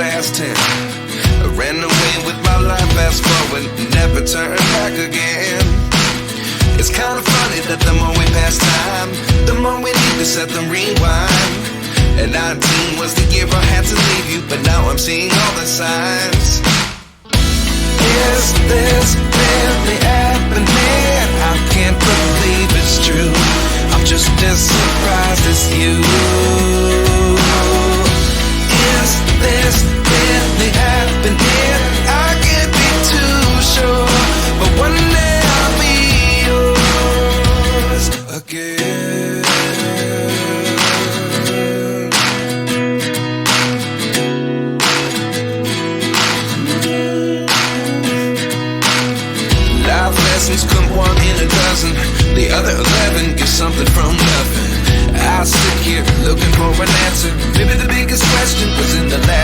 past 10. I ran away with my life, fast forward, never turn back again. It's kind of funny that the more we pass time, the more we need to set them rewind. And 19 was the year I had to leave you, but now I'm seeing all the signs. Is this really happening? I can't believe it's true. I'm just as surprised as you. Is this really happening? I can't be too sure, but one day I'll be yours again. Life lessons come one in a dozen. The other 11 get something from nothing. I sit here looking for an answer. Maybe the biggest question was in the last